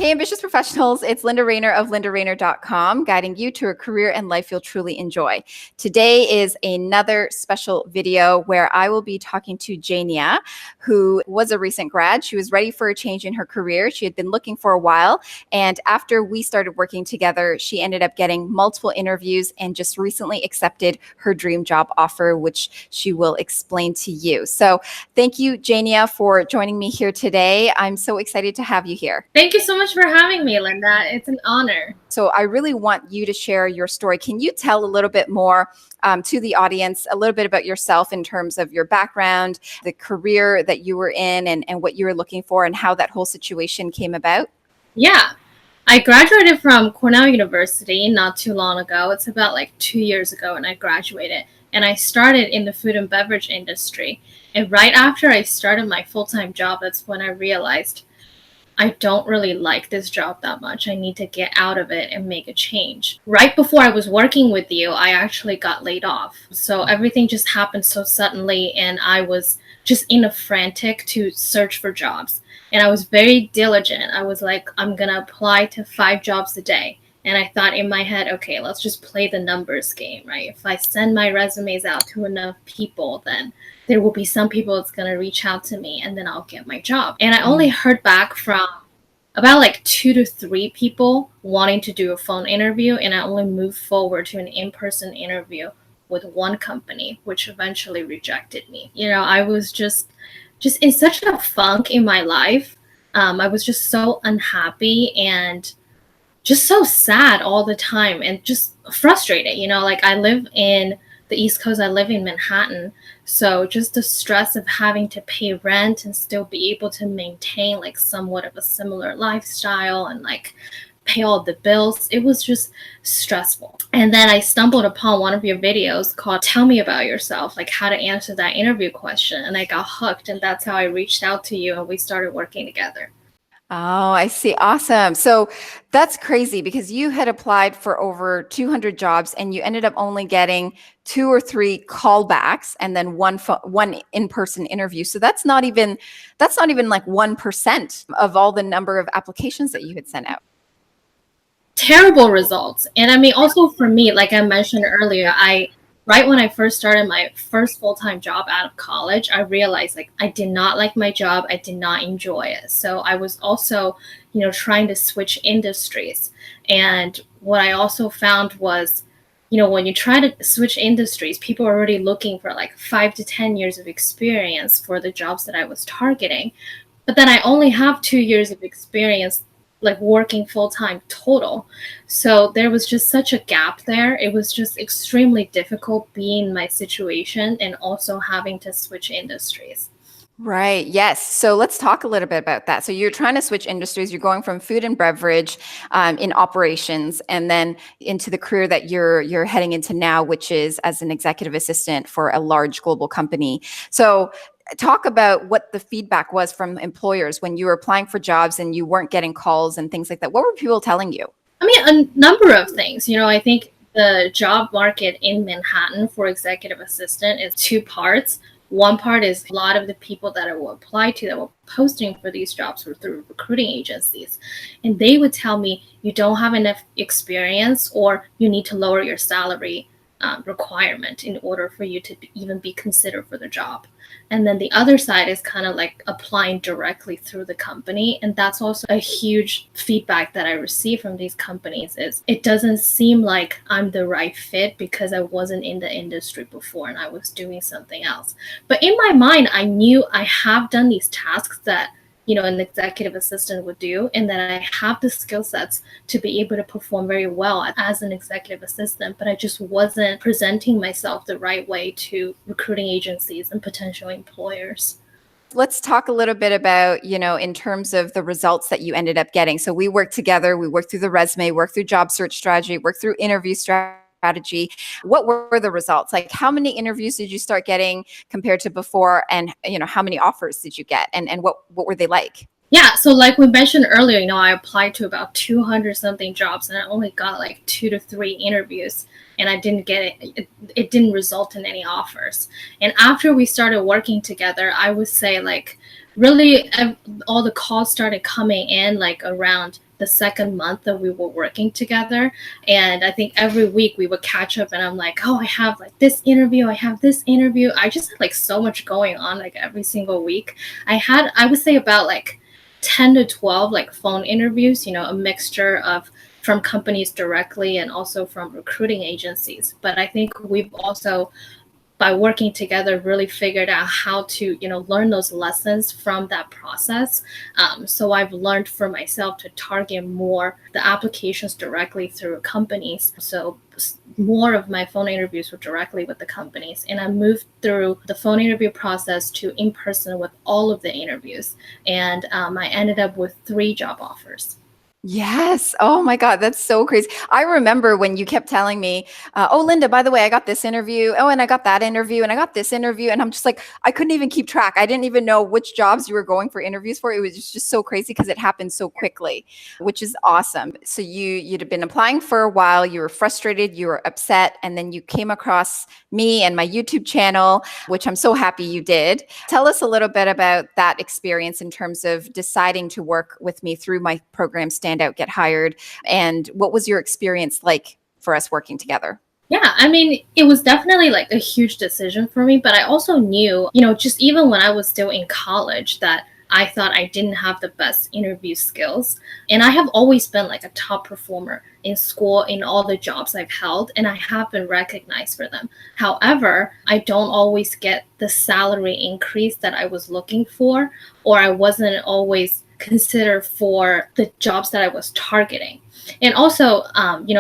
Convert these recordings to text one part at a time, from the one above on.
Hey, ambitious professionals, it's Linda Rayner of lindarayner.com, guiding you to a career and life you'll truly enjoy. Today is another special video where I will be talking to Jaennia, who was a recent grad. She was ready for a change in her career. She had been looking for a while. And after we started working together, she ended up getting multiple interviews and just recently accepted her dream job offer, which she will explain to you. So thank you, Jaennia, for joining me here today. I'm so excited to have you here. Thank you so much for having me, Linda. It's an honor. So I really want you to share your story. Can you tell a little bit more to the audience, a little bit about yourself in terms of your background, the career that you were in, and what you were looking for, and how that whole situation came about? Yeah. I graduated from Cornell University not too long ago. It's about like 2 years ago, and I graduated. And I started in the food and beverage industry. And right after I started my full-time job, that's when I realized I don't really like this job that much. I need to get out of it and make a change. Right before I was working with you, I actually got laid off. So everything just happened so suddenly, and I was just in a frantic to search for jobs. And I was very diligent. I was like, I'm going to apply to 5 jobs a day. And I thought in my head, okay, let's just play the numbers game, right? If I send my resumes out to enough people, then there will be some people that's going to reach out to me, and then I'll get my job. And I only heard back from about like 2 to 3 people wanting to do a phone interview, and I only moved forward to an in-person interview with one company, which eventually rejected me. You know, I was just in such a funk in my life. I was just so unhappy and just so sad all the time and just frustrated. You know, like I live in the East Coast, I live in Manhattan. So just the stress of having to pay rent and still be able to maintain like somewhat of a similar lifestyle and like pay all the bills, it was just stressful. And then I stumbled upon one of your videos called Tell Me About Yourself, like how to answer that interview question. And I got hooked, and that's how I reached out to you and we started working together. Oh, I see. Awesome. So that's crazy because you had applied for over 200 jobs and you ended up only getting 2 or 3 callbacks and then one in-person interview. So that's not even like 1% of all the number of applications that you had sent out. Terrible results. And I mean, also for me, like I mentioned earlier, right when I first started my first full-time job out of college, I realized like I did not like my job. I did not enjoy it. So I was also, trying to switch industries. And what I also found was, when you try to switch industries, people are already looking for like 5 to 10 years of experience for the jobs that I was targeting. But then I only have 2 years of experience like working full-time total. So there was just such a gap there. It was just extremely difficult being in my situation and also having to switch industries. Right. Yes. So let's talk a little bit about that. So you're trying to switch industries. You're going from food and beverage in operations, and then into the career that you're heading into now, which is as an executive assistant for a large global company. So talk about what the feedback was from employers when you were applying for jobs and you weren't getting calls and things like that. What were people telling you? I mean, a number of things. I think the job market in Manhattan for executive assistant is 2 parts. One part is a lot of the people that I will apply to that were posting for these jobs were through recruiting agencies. And they would tell me, you don't have enough experience or you need to lower your salary requirement in order for you to even be considered for the job. And then the other side is kind of like applying directly through the company. And that's also a huge feedback that I receive from these companies is it doesn't seem like I'm the right fit because I wasn't in the industry before and I was doing something else. But in my mind, I knew I have done these tasks that an executive assistant would do, and that I have the skill sets to be able to perform very well as an executive assistant, but I just wasn't presenting myself the right way to recruiting agencies and potential employers. Let's talk a little bit about, in terms of the results that you ended up getting. So we worked together, we worked through the resume, worked through job search strategy, worked through interview strategy. What were the results? Like how many interviews did you start getting compared to before? And, how many offers did you get? And what were they like? Yeah, so like we mentioned earlier, I applied to about 200 something jobs and I only got like 2 to 3 interviews and I didn't get it. It didn't result in any offers. And after we started working together, I would say like really all the calls started coming in like around the the second month that we were working together. And I think every week we would catch up and I'm like, oh, I have like this interview, I have this interview. I just had like so much going on like every single week. I would say about like 10 to 12 like phone interviews, a mixture of from companies directly and also from recruiting agencies. But I think we've also, by working together, really figured out how to learn those lessons from that process. So I've learned for myself to target more the applications directly through companies. So more of my phone interviews were directly with the companies, and I moved through the phone interview process to in person with all of the interviews, and I ended up with 3 job offers. Yes. Oh my God, that's so crazy. I remember when you kept telling me, oh, Linda, by the way, I got this interview. Oh, and I got that interview and I got this interview. And I'm just like, I couldn't even keep track. I didn't even know which jobs you were going for interviews for. It was just so crazy because it happened so quickly, which is awesome. So you'd have been applying for a while. You were frustrated, you were upset, and then you came across me and my YouTube channel, which I'm so happy you did. Tell us a little bit about that experience in terms of deciding to work with me through my program, Stand Out, Get Hired, and what was your experience like for us working together? Yeah, I mean, it was definitely like a huge decision for me, but I also knew, just even when I was still in college, that I thought I didn't have the best interview skills. And I have always been like a top performer in school, in all the jobs I've held, and I have been recognized for them. However, I don't always get the salary increase that I was looking for, or I wasn't always considered for the jobs that I was targeting. And also,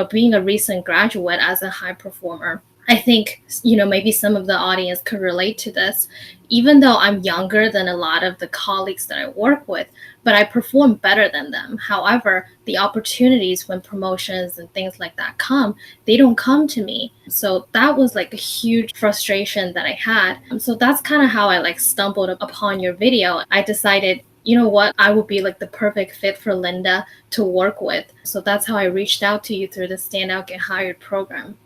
being a recent graduate as a high performer, I think, maybe some of the audience could relate to this. Even though I'm younger than a lot of the colleagues that I work with, but I perform better than them. However, the opportunities when promotions and things like that come, they don't come to me. So that was like a huge frustration that I had. So that's kind of how I like stumbled upon your video. I decided, you know what, I would be like the perfect fit for Linda to work with. So that's how I reached out to you through the Stand Out Get Hired program.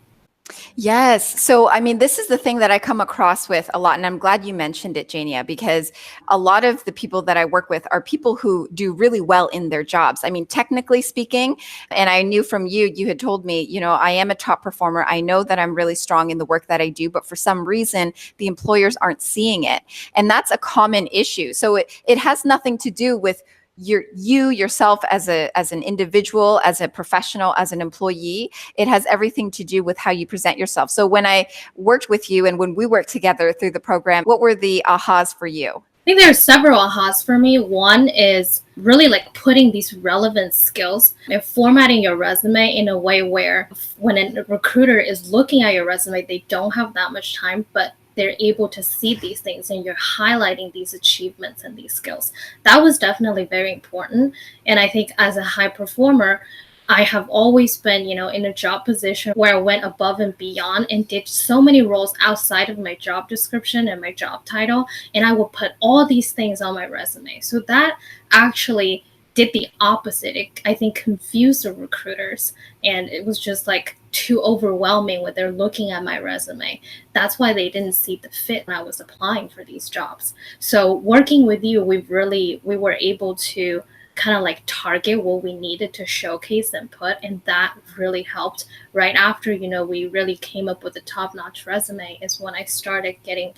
Yes. So, I mean, this is the thing that I come across with a lot. And I'm glad you mentioned it, Jaennia, because a lot of the people that I work with are people who do really well in their jobs. I mean, technically speaking, and I knew from you, you had told me, I am a top performer. I know that I'm really strong in the work that I do, but for some reason, the employers aren't seeing it. And that's a common issue. So it has nothing to do with yourself as an individual, as a professional, as an employee. It has everything to do with how you present yourself. So when I worked with you and when we worked together through the program, what were the ahas for you? I think there are several ahas for me. One is really like putting these relevant skills and formatting your resume in a way where when a recruiter is looking at your resume, they don't have that much time, but they're able to see these things and you're highlighting these achievements and these skills. That was definitely very important. And I think as a high performer, I have always been, in a job position where I went above and beyond and did so many roles outside of my job description and my job title. And I will put all these things on my resume. So that actually did the opposite. It, I think, confused the recruiters. And it was just like too overwhelming when they're looking at my resume. That's why they didn't see the fit when I was applying for these jobs. So working with you, we were able to kind of like target what we needed to showcase and put, and that really helped. Right after we really came up with a top-notch resume is when I started getting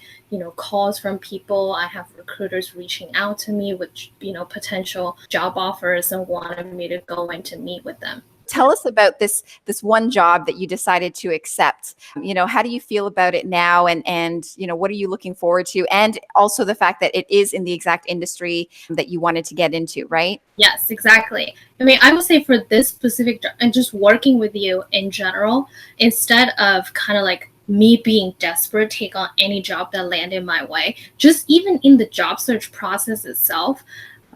calls from people. I have recruiters reaching out to me with potential job offers and wanted me to go in to meet with them. Tell us about this one job that you decided to accept. How do you feel about it now? And what are you looking forward to? And also the fact that it is in the exact industry that you wanted to get into, right? Yes, exactly. I mean, I would say for this specific job and just working with you in general, instead of kind of like me being desperate, take on any job that landed my way, just even in the job search process itself,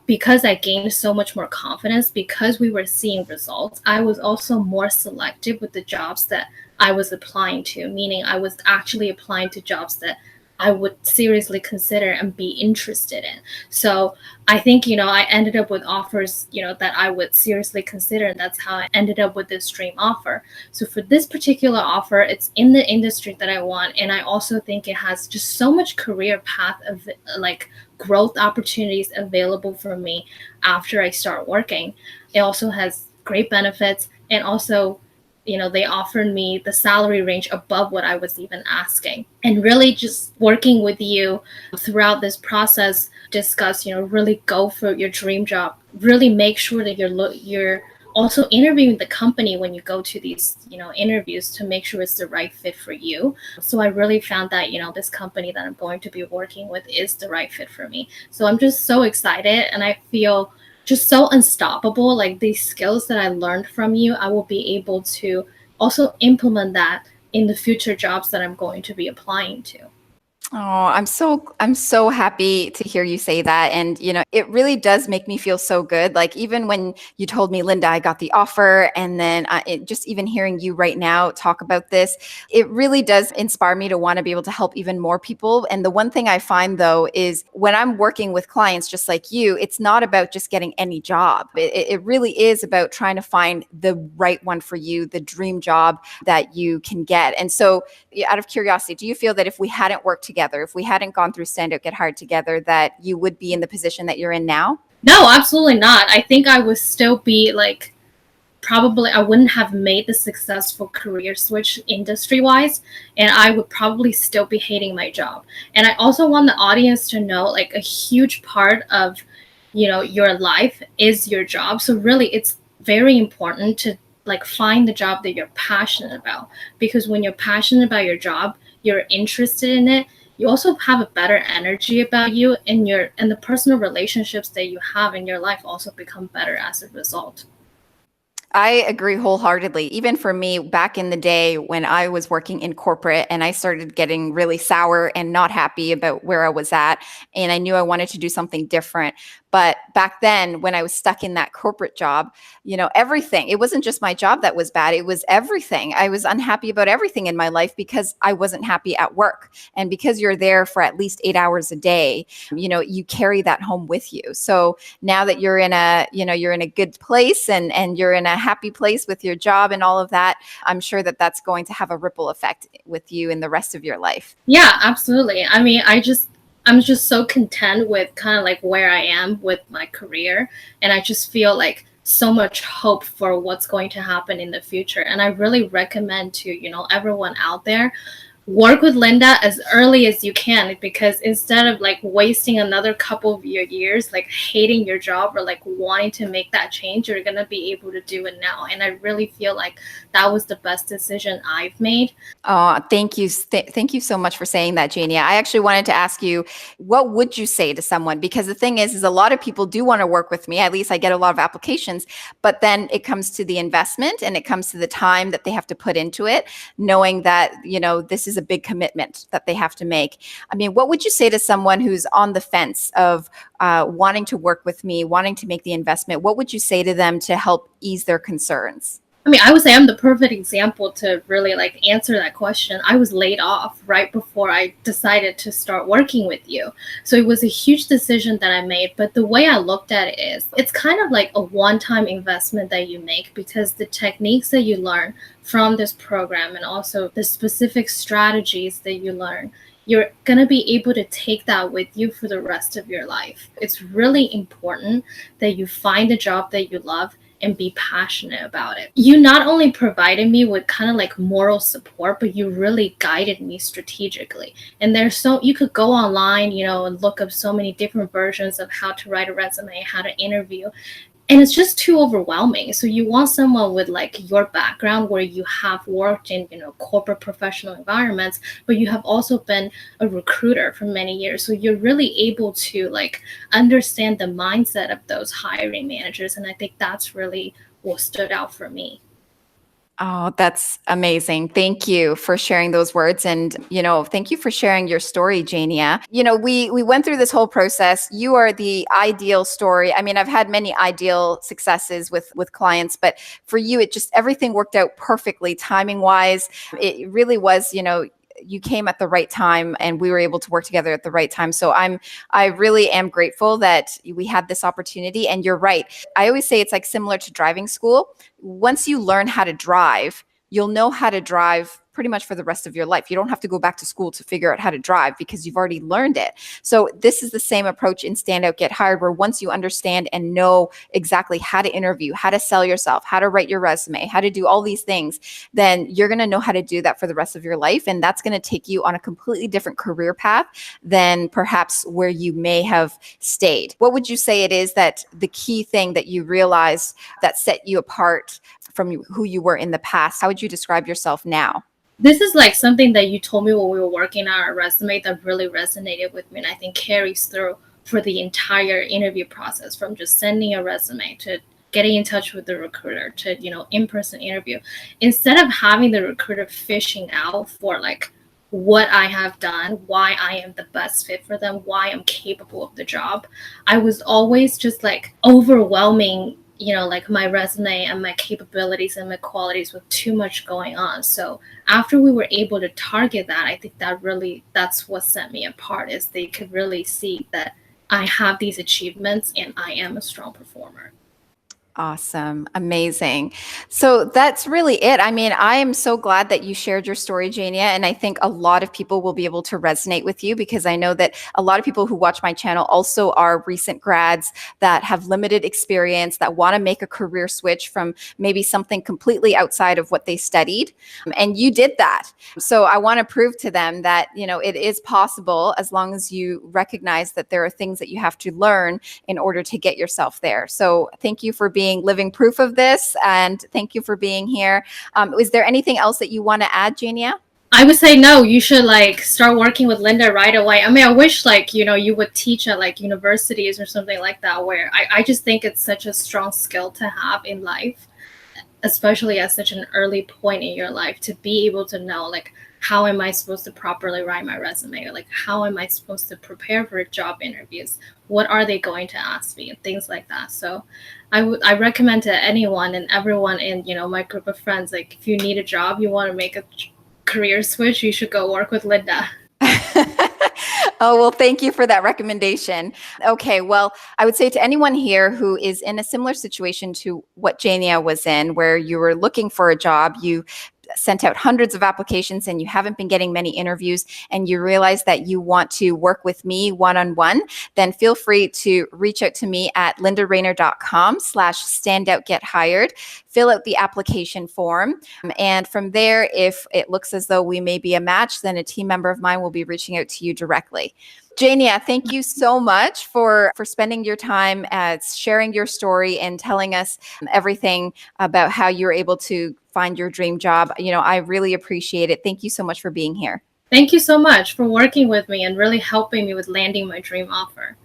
because I gained so much more confidence, because we were seeing results, I was also more selective with the jobs that I was applying to, meaning I was actually applying to jobs that I would seriously consider and be interested in. So I think, I ended up with offers, that I would seriously consider. And that's how I ended up with this dream offer. So for this particular offer, it's in the industry that I want. And I also think it has just so much career path of like growth opportunities available for me after I start working. It also has great benefits, and also they offered me the salary range above what I was even asking. And really just working with you throughout this process, discuss, really go for your dream job. Really make sure that you're also interviewing the company when you go to these, interviews, to make sure it's the right fit for you. So I really found that, this company that I'm going to be working with is the right fit for me. So I'm just so excited, and I feel just so unstoppable. Like these skills that I learned from you, I will be able to also implement that in the future jobs that I'm going to be applying to. Oh, I'm so happy to hear you say that. And it really does make me feel so good. Like even when you told me, Linda, I got the offer, and then just even hearing you right now talk about this, it really does inspire me to want to be able to help even more people. And the one thing I find though is when I'm working with clients just like you, it's not about just getting any job. It really is about trying to find the right one for you, the dream job that you can get. And so out of curiosity, do you feel that if we hadn't worked together, if we hadn't gone through Stand Out, Get Hired together, that you would be in the position that you're in now? No, absolutely not. I think I would still be like, probably I wouldn't have made the successful career switch industry wise, and I would probably still be hating my job. And I also want the audience to know, like, a huge part of your life is your job. So really it's very important to like find the job that you're passionate about, because when you're passionate about your job, you're interested in it, you also have a better energy about you, and the personal relationships that you have in your life also become better as a result. I agree wholeheartedly. Even for me, back in the day when I was working in corporate and I started getting really sour and not happy about where I was at, and I knew I wanted to do something different. But back then, when I was stuck in that corporate job, everything, it wasn't just my job that was bad, it was everything. I was unhappy about everything in my life because I wasn't happy at work. And because you're there for at least 8 hours a day, you carry that home with you. So now that you're in a good place, and you're in a happy place with your job and all of that, I'm sure that that's going to have a ripple effect with you in the rest of your life. Yeah, absolutely. I mean, I'm just so content with kind of like where I am with my career, and I just feel like so much hope for what's going to happen in the future. And I really recommend to, everyone out there, work with Linda as early as you can, because instead of like wasting another couple of your years like hating your job or like wanting to make that change, you're going to be able to do it now. And I really feel like that was the best decision I've made. Oh, thank you. Thank you so much for saying that, Jaennia. I actually wanted to ask you, what would you say to someone? Because the thing is a lot of people do want to work with me. At least I get a lot of applications, but then it comes to the investment and it comes to the time that they have to put into it, knowing that, this is a big commitment that they have to make. I mean, what would you say to someone who's on the fence of wanting to work with me, wanting to make the investment? What would you say to them to help ease their concerns? I mean, I would say I'm the perfect example to really like answer that question. I was laid off right before I decided to start working with you. So it was a huge decision that I made. But the way I looked at it is it's kind of like a one-time investment that you make, because the techniques that you learn from this program and also the specific strategies that you learn, you're going to be able to take that with you for the rest of your life. It's really important that you find a job that you love and be passionate about it. You not only provided me with kind of like moral support, but you really guided me strategically. And you could go online, and look up so many different versions of how to write a resume, how to interview. And it's just too overwhelming. So you want someone with like your background, where you have worked in, corporate professional environments, but you have also been a recruiter for many years. So you're really able to like understand the mindset of those hiring managers. And I think that's really what stood out for me. Oh, that's amazing. Thank you for sharing those words. And, thank you for sharing your story, Jaennia. We went through this whole process. You are the ideal story. I mean, I've had many ideal successes with clients, but for you, everything worked out perfectly timing wise. It really was, you came at the right time and we were able to work together at the right time. So I really am grateful that we had this opportunity. And you're right. I always say it's like similar to driving school. Once you learn how to drive, you'll know how to drive pretty much for the rest of your life. You don't have to go back to school to figure out how to drive because you've already learned it. So this is the same approach in Stand Out, Get Hired, where once you understand and know exactly how to interview, how to sell yourself, how to write your resume, how to do all these things, then you're going to know how to do that for the rest of your life. And that's going to take you on a completely different career path than perhaps where you may have stayed. What would you say it is that the key thing that you realized that set you apart from who you were in the past? How would you describe yourself now? This is like something that you told me when we were working on our resume that really resonated with me, and I think carries through for the entire interview process, from just sending a resume to getting in touch with the recruiter to, in-person interview. Instead of having the recruiter fishing out for like what I have done, why I am the best fit for them, why I'm capable of the job, I was always just like overwhelming like my resume and my capabilities and my qualities with too much going on. So after we were able to target that, I think that's what set me apart, is they could really see that I have these achievements and I am a strong performer. Awesome. Amazing. So that's really it. I mean, I am so glad that you shared your story, Jaennia. And I think a lot of people will be able to resonate with you, because I know that a lot of people who watch my channel also are recent grads that have limited experience, that want to make a career switch from maybe something completely outside of what they studied. And you did that. So I want to prove to them that, it is possible, as long as you recognize that there are things that you have to learn in order to get yourself there. So thank you for being living proof of this, and thank you for being here. Is there anything else that you want to add, Jaennia? I would say no, you should like start working with Linda right away. I mean, I wish like, you would teach at like universities or something like that, where I just think it's such a strong skill to have in life, especially at such an early point in your life, to be able to know like, how am I supposed to properly write my resume? Or like, how am I supposed to prepare for job interviews? What are they going to ask me? And things like that. So I recommend to anyone and everyone in, my group of friends, like if you need a job, you want to make a career switch, you should go work with Linda. Oh, well, thank you for that recommendation. Okay, well, I would say to anyone here who is in a similar situation to what Jaennia was in, where you were looking for a job, you sent out hundreds of applications and you haven't been getting many interviews, and you realize that you want to work with me one-on-one, then feel free to reach out to me at lindarainer.com/standoutgethired. Fill out the application form. And from there, if it looks as though we may be a match, then a team member of mine will be reaching out to you directly. Jaennia, thank you so much for spending your time sharing your story and telling us everything about how you were able to find your dream job. I really appreciate it. Thank you so much for being here. Thank you so much for working with me and really helping me with landing my dream offer.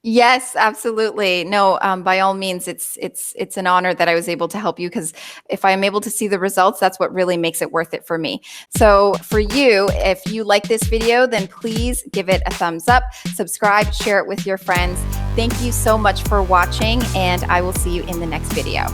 Yes, absolutely. No, by all means, it's an honor that I was able to help you, because if I'm able to see the results, that's what really makes it worth it for me. So for you, if you like this video, then please give it a thumbs up, subscribe, share it with your friends. Thank you so much for watching, and I will see you in the next video.